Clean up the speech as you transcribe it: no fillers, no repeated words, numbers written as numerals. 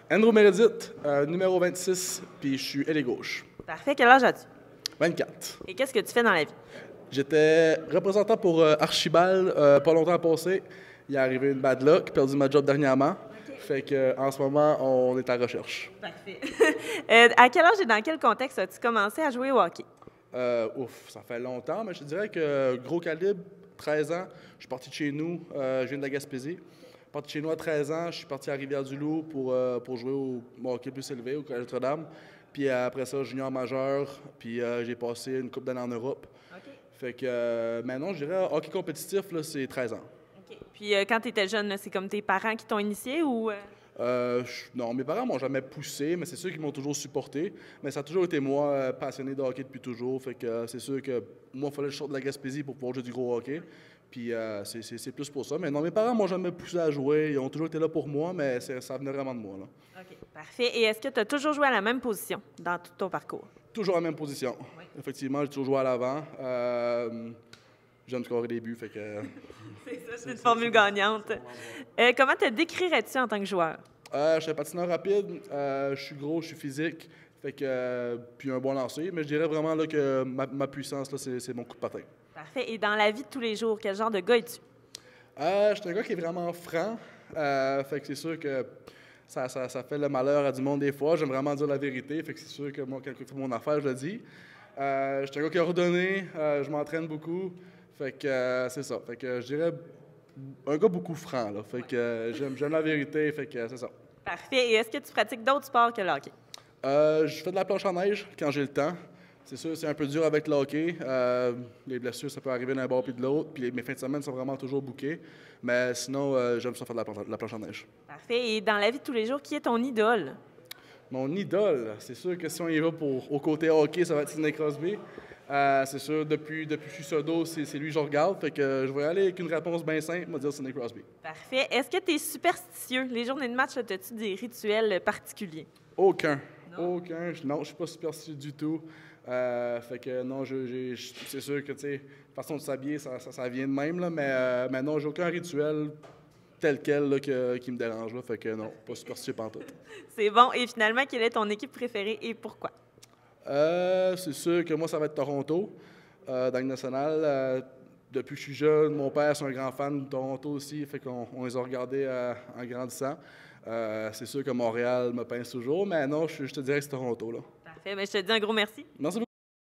Andrew Meredith, numéro 26, puis je suis ailier gauche. Parfait. Quel âge as-tu? 24. Et qu'est-ce que tu fais dans la vie? J'étais représentant pour Archibald pas longtemps passé. Il est arrivé une bad luck, perdu ma job dernièrement. Fait que en ce moment, on est à recherche. Parfait. À quel âge et dans quel contexte as-tu commencé à jouer au hockey? Ça fait longtemps, mais je te dirais que gros calibre, 13 ans, je suis parti de chez nous, je viens de la Gaspésie. Parti de chez nous à 13 ans, je suis parti à Rivière-du-Loup pour jouer au hockey plus élevé, au Collège Notre-Dame. Puis après ça, junior majeur, puis j'ai passé une couple d'années en Europe. OK. Fait que maintenant, je dirais hockey compétitif, là, c'est 13 ans. OK. Puis quand tu étais jeune, là, c'est comme tes parents qui t'ont initié ou... Non, mes parents m'ont jamais poussé, mais c'est sûr qu'ils m'ont toujours supporté. Mais ça a toujours été moi, passionné de hockey depuis toujours. Fait que c'est sûr que moi, il fallait que je sorte de la Gaspésie pour pouvoir jouer du gros hockey. Puis c'est plus pour ça. Mais non, mes parents m'ont jamais poussé à jouer. Ils ont toujours été là pour moi, mais ça venait vraiment de moi, là. OK. Parfait. Et est-ce que tu as toujours joué à la même position dans tout ton parcours? Toujours la même position. Oui. Effectivement, j'ai toujours joué à l'avant. J'aime scorer des buts, fait que... C'est ça, c'est une formule gagnante. Comment te décrirais-tu en tant que joueur? Je suis un patineur rapide, je suis gros, je suis physique, fait que, puis un bon lancer, mais je dirais vraiment là, que ma puissance, là, c'est mon coup de patin. Parfait. Et dans la vie de tous les jours, quel genre de gars es-tu? Je suis un gars qui est vraiment franc, fait que c'est sûr que ça fait le malheur à du monde des fois. J'aime vraiment dire la vérité, fait que c'est sûr que moi, quand je fais mon affaire, je le dis. Je suis un gars qui est ordonné, je m'entraîne beaucoup, fait que c'est ça. Fait que je dirais un gars beaucoup franc, là, fait que j'aime la vérité, fait que c'est ça. Parfait. Et est-ce que tu pratiques d'autres sports que le hockey? Je fais de la planche en neige quand j'ai le temps. C'est sûr, c'est un peu dur avec le hockey. Les blessures, ça peut arriver d'un bord puis de l'autre. Puis mes fins de semaine sont vraiment toujours bookées. Mais sinon, j'aime ça faire de la planche en neige. Parfait. Et dans la vie de tous les jours, qui est ton idole? Mon idole, c'est sûr que si on y va au côté hockey, ça va être Sidney Crosby. C'est sûr, depuis que je suis sodo, c'est lui que je regarde. Fait que je vais aller avec une réponse bien simple, je vais dire Sidney Crosby. Parfait. Est-ce que tu es superstitieux? Les journées de match, as-tu des rituels particuliers? Aucun. Aucun. Non, je suis pas superstitieux du tout. Fait que non, c'est sûr que, tu sais, la façon de s'habiller, ça vient de même, là, mais non, j'ai aucun rituel tel quel là, qui me dérange. Là, fait que non, pas superstitieux pantoute. C'est bon. Et finalement, quelle est ton équipe préférée et pourquoi? C'est sûr que moi, ça va être Toronto, dans le national. Depuis que je suis jeune, mon père, c'est un grand fan de Toronto aussi, fait qu'on les a regardés en grandissant. C'est sûr que Montréal me pince toujours, mais non, je te dirais que c'est Toronto, là. Parfait. Bien, je te dis un gros merci. Merci beaucoup.